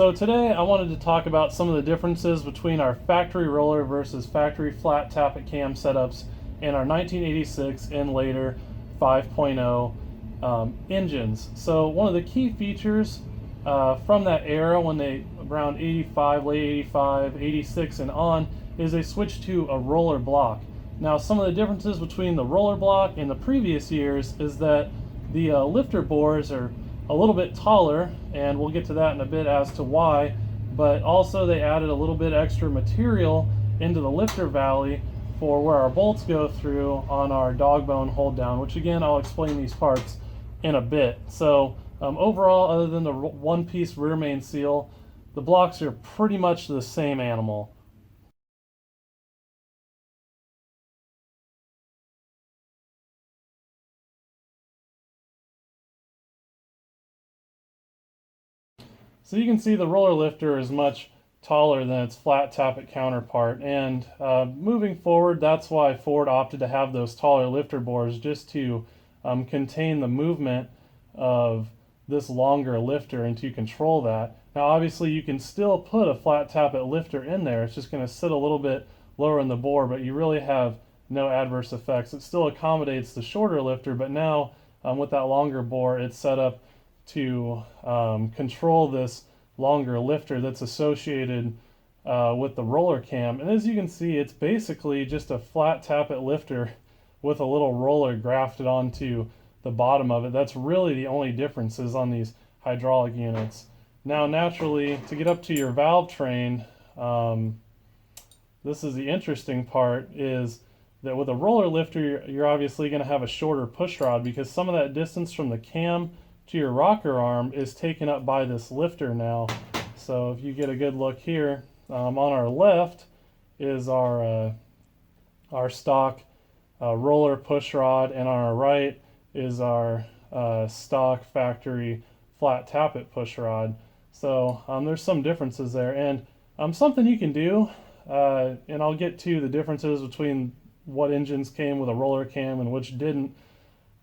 So today I wanted to talk about some of the differences between our factory roller versus factory flat tappet cam setups and our 1986 and later 5.0 engines. So one of the key features from that era, when they around 85, late 85, 86 and on, is they switched to a roller block. Now some of the differences between the roller block and the previous years is that the lifter bores are a little bit taller, and we'll get to that in a bit as to why, but also they added a little bit extra material into the lifter valley for where our bolts go through on our dog bone hold down, which again I'll explain these parts in a bit. So overall, other than the one piece rear main seal, the blocks are pretty much the same animal. So you can see the roller lifter is much taller than its flat tappet counterpart, and moving forward, that's why Ford opted to have those taller lifter bores, just to contain the movement of this longer lifter and to control that. Now obviously you can still put a flat tappet lifter in there, it's just going to sit a little bit lower in the bore, but you really have no adverse effects. It still accommodates the shorter lifter, but now with that longer bore, it's set up to control this longer lifter that's associated with the roller cam. And as you can see, it's basically just a flat tappet lifter with a little roller grafted onto the bottom of it. That's really the only differences on these hydraulic units. Now naturally, to get up to your valve train, this is the interesting part, is that with a roller lifter you're obviously going to have a shorter push rod, because some of that distance from the cam to your rocker arm is taken up by this lifter now. So if you get a good look here, on our left is our stock roller push rod, and on our right is our stock factory flat tappet push rod. So there's some differences there, and something you can do, and I'll get to the differences between what engines came with a roller cam and which didn't.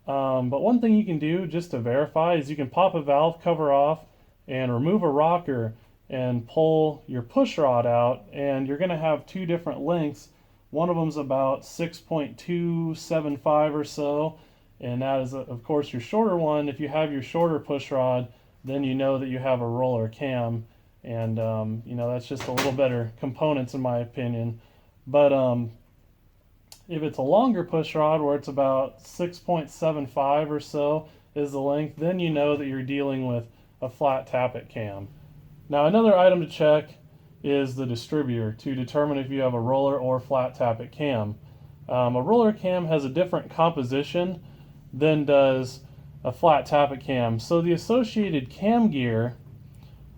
But one thing you can do just to verify is you can pop a valve cover off and remove a rocker and pull your push rod out, and you're going to have two different lengths. One of them's about 6.275 or so, and that is of course your shorter one. If you have your shorter push rod, then you know that you have a roller cam, and you know, that's just a little better components in my opinion. But if it's a longer push rod, where it's about 6.75 or so is the length, then you know that you're dealing with a flat tappet cam. Now another item to check is the distributor to determine if you have a roller or flat tappet cam. A roller cam has a different composition than does a flat tappet cam, so the associated cam gear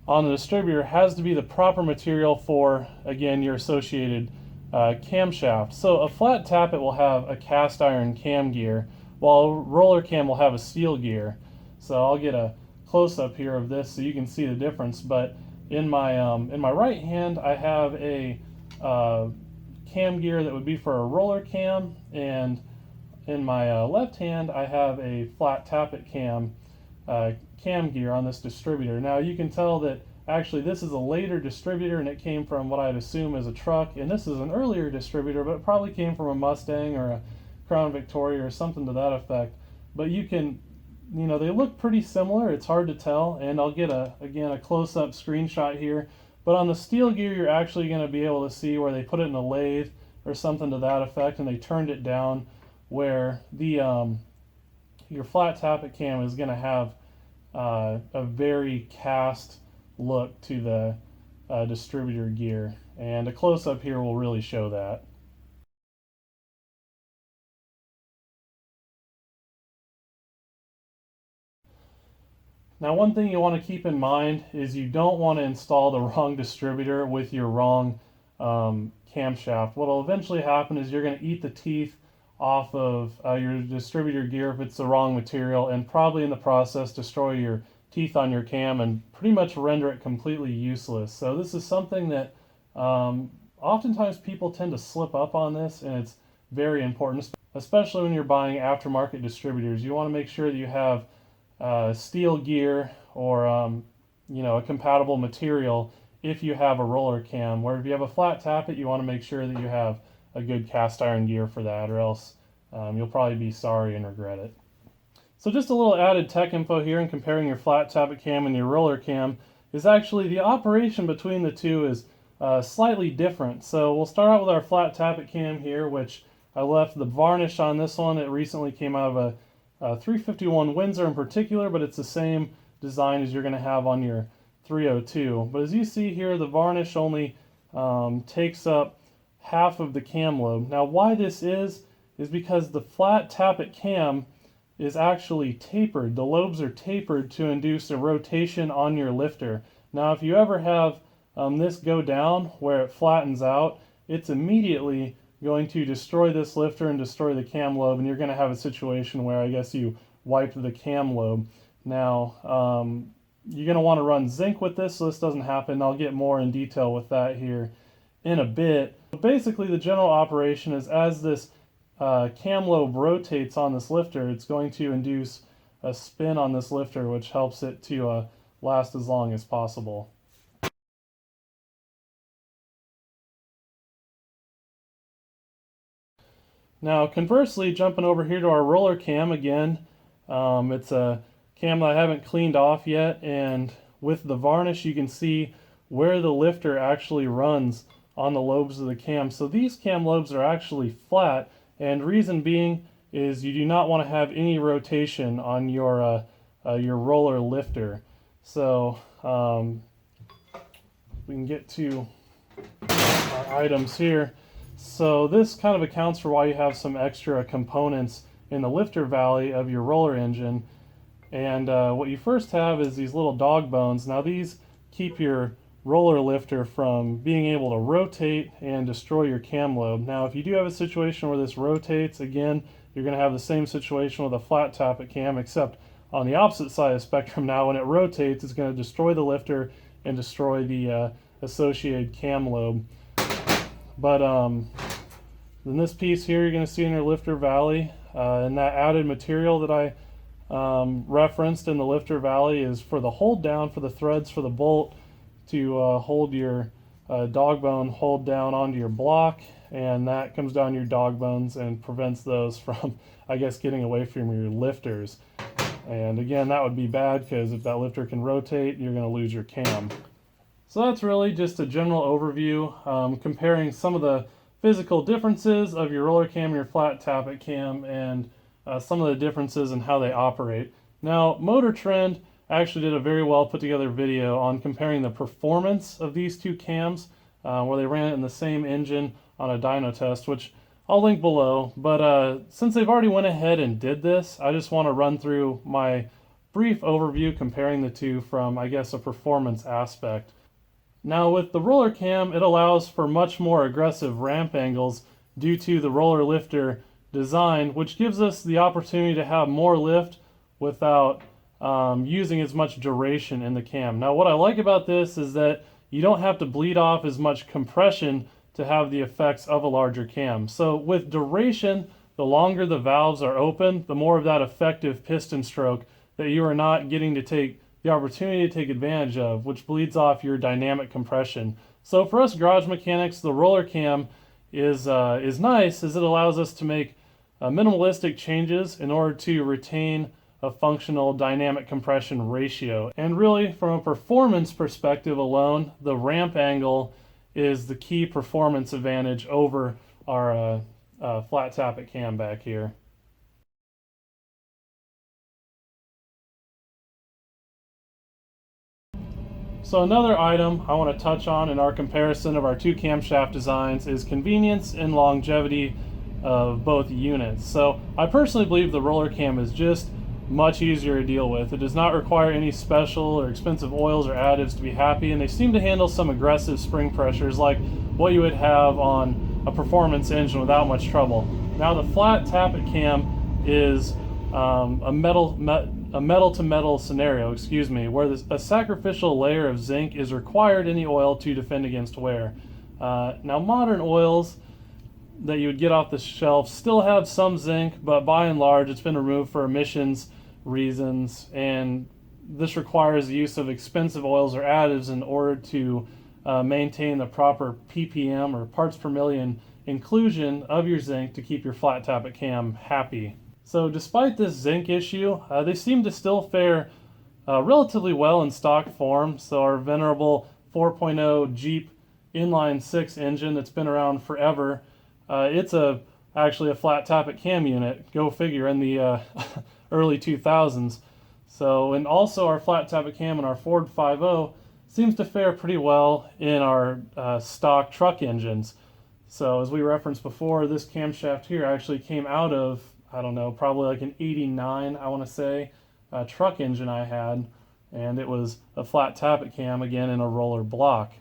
on the distributor has to be the proper material for, again, your associated camshaft. So a flat tappet will have a cast iron cam gear, while a roller cam will have a steel gear. So I'll get a close-up here of this so you can see the difference. But in my right hand, I have a cam gear that would be for a roller cam, and in my left hand, I have a flat tappet cam gear on this distributor. Now you can tell that actually this is a later distributor, and it came from what I'd assume is a truck, and this is an earlier distributor, but it probably came from a Mustang or a Crown Victoria or something to that effect. But you can, you know, they look pretty similar. It's hard to tell, and I'll get again a close-up screenshot here. But on the steel gear, you're actually going to be able to see where they put it in a lathe or something to that effect, and they turned it down, where the your flat tappet cam is going to have a very cast look to the distributor gear, and a close-up here will really show that. Now one thing you want to keep in mind is you don't want to install the wrong distributor with your wrong camshaft. What will eventually happen is you're going to eat the teeth off of your distributor gear if it's the wrong material, and probably in the process destroy your teeth on your cam and pretty much render it completely useless. So this is something that oftentimes people tend to slip up on this, and it's very important, especially when you're buying aftermarket distributors. You want to make sure that you have steel gear, or a compatible material if you have a roller cam. Where if you have a flat tappet, you want to make sure that you have a good cast iron gear for that, or else you'll probably be sorry and regret it. So just a little added tech info here in comparing your flat tappet cam and your roller cam is actually the operation between the two is slightly different. So we'll start out with our flat tappet cam here, which I left the varnish on this one. It recently came out of a 351 Windsor in particular, but it's the same design as you're going to have on your 302. But as you see here, the varnish only takes up half of the cam lobe. Now why this is because the flat tappet cam is actually tapered. The lobes are tapered to induce a rotation on your lifter. Now if you ever have this go down where it flattens out, it's immediately going to destroy this lifter and destroy the cam lobe, and you're going to have a situation where I guess you wiped the cam lobe. Now you're going to want to run zinc with this so this doesn't happen. I'll get more in detail with that here in a bit. But basically the general operation is as this cam lobe rotates on this lifter, it's going to induce a spin on this lifter, which helps it to last as long as possible. Now conversely, jumping over here to our roller cam again, it's a cam that I haven't cleaned off yet, and with the varnish you can see where the lifter actually runs on the lobes of the cam. So these cam lobes are actually flat, and reason being is you do not want to have any rotation on your roller lifter. So we can get to our items here. So this kind of accounts for why you have some extra components in the lifter valley of your roller engine. And what you first have is these little dog bones. Now these keep your roller lifter from being able to rotate and destroy your cam lobe. Now if you do have a situation where this rotates, again, you're going to have the same situation with a flat tappet cam, except on the opposite side of the spectrum. Now when it rotates, it's going to destroy the lifter and destroy the associated cam lobe. But in this piece here, you're going to see in your lifter valley, and that added material that I referenced in the lifter valley is for the hold down, for the threads for the bolt to hold your dog bone hold down onto your block, and that comes down your dog bones and prevents those from, I guess, getting away from your lifters. And again, that would be bad because if that lifter can rotate, you're going to lose your cam. So that's really just a general overview comparing some of the physical differences of your roller cam and your flat tappet cam, and some of the differences in how they operate. Now, Motor Trend actually did a very well put together video on comparing the performance of these two cams, where they ran it in the same engine on a dyno test, which I'll link below. But since they've already went ahead and did this, I just want to run through my brief overview comparing the two from, I guess, a performance aspect. Now with the roller cam, it allows for much more aggressive ramp angles due to the roller lifter design, which gives us the opportunity to have more lift without using as much duration in the cam. Now what I like about this is that you don't have to bleed off as much compression to have the effects of a larger cam. So with duration, the longer the valves are open, the more of that effective piston stroke that you are not getting to take the opportunity to take advantage of, which bleeds off your dynamic compression. So for us garage mechanics, the roller cam is nice as it allows us to make minimalistic changes in order to retain a functional dynamic compression ratio. And really, from a performance perspective alone, the ramp angle is the key performance advantage over our flat tappet cam back here. So another item I want to touch on in our comparison of our two camshaft designs is convenience and longevity of both units. So I personally believe the roller cam is just much easier to deal with. It does not require any special or expensive oils or additives to be happy, and they seem to handle some aggressive spring pressures like what you would have on a performance engine without much trouble. Now the flat tappet cam is a metal to metal scenario, where a sacrificial layer of zinc is required in the oil to defend against wear. Now modern oils that you would get off the shelf still have some zinc, but by and large it's been removed for emissions reasons, and this requires the use of expensive oils or additives in order to maintain the proper ppm or parts per million inclusion of your zinc to keep your flat tappet cam happy. So despite this zinc issue, they seem to still fare relatively well in stock form. So our venerable 4.0 Jeep inline 6 engine that's been around forever, it's actually a flat tappet cam unit, go figure, in the early 2000s. So, and also our flat tappet cam in our Ford 5.0 seems to fare pretty well in our stock truck engines. So as we referenced before, this camshaft here actually came out of, I don't know, probably like an 89, I want to say, truck engine I had, and it was a flat tappet cam, again, in a roller block.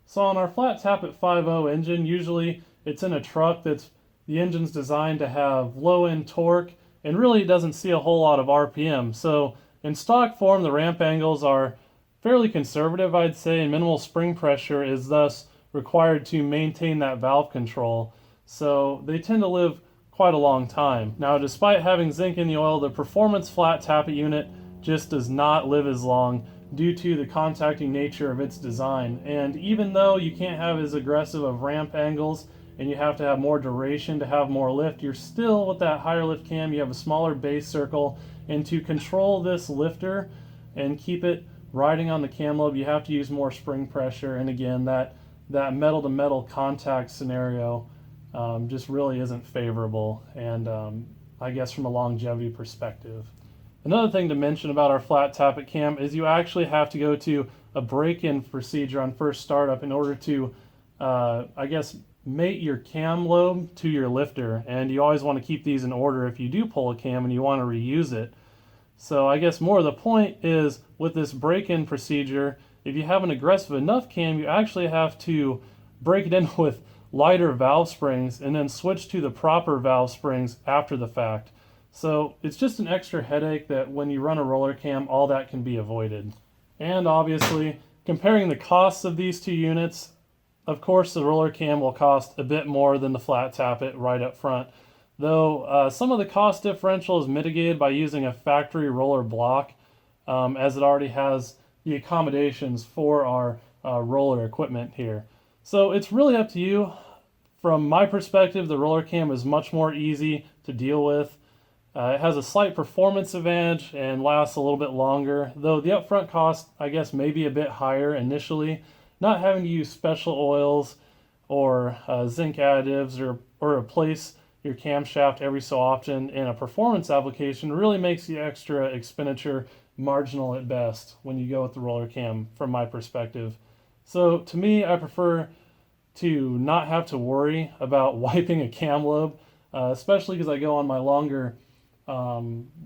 So on our flat tappet 5.0 engine, usually it's in a truck that's, the engine's designed to have low end torque, and really it doesn't see a whole lot of RPM. So in stock form, the ramp angles are fairly conservative, I'd say, and minimal spring pressure is thus required to maintain that valve control. So they tend to live quite a long time. Now, despite having zinc in the oil, the performance flat tappet unit just does not live as long due to the contacting nature of its design. And even though you can't have as aggressive of ramp angles and you have to have more duration to have more lift, you're still, with that higher lift cam, you have a smaller base circle, and to control this lifter and keep it riding on the cam lobe, you have to use more spring pressure. And again, that metal to metal contact scenario just really isn't favorable, and I guess from a longevity perspective. Another thing to mention about our flat tappet cam is you actually have to go to a break-in procedure on first startup in order to, I guess, mate your cam lobe to your lifter, and you always want to keep these in order if you do pull a cam and you want to reuse it. So I guess more of the point is, with this break-in procedure, if you have an aggressive enough cam, you actually have to break it in with lighter valve springs and then switch to the proper valve springs after the fact. So it's just an extra headache that when you run a roller cam, all that can be avoided. And obviously, comparing the costs of these two units, of course the roller cam will cost a bit more than the flat tappet right up front, though some of the cost differential is mitigated by using a factory roller block, as it already has the accommodations for our roller equipment here. So it's really up to you. From my perspective, the roller cam is much more easy to deal with. It has a slight performance advantage and lasts a little bit longer, though the upfront cost, I guess, may be a bit higher initially. Not having to use special oils or zinc additives or replace your camshaft every so often in a performance application really makes the extra expenditure marginal at best when you go with the roller cam, from my perspective. So to me, I prefer to not have to worry about wiping a cam lobe, especially because I go on my longer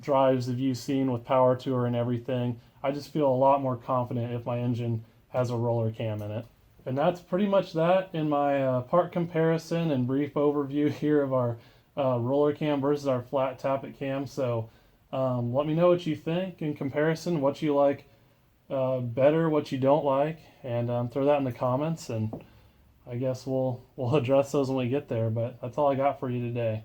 drives that you've seen with Power Tour and everything. I just feel a lot more confident if my engine has a roller cam in it. And that's pretty much that in my part comparison and brief overview here of our roller cam versus our flat tappet cam. So let me know what you think in comparison, what you like better, what you don't like, and throw that in the comments, and I guess we'll address those when we get there. But that's all I got for you today.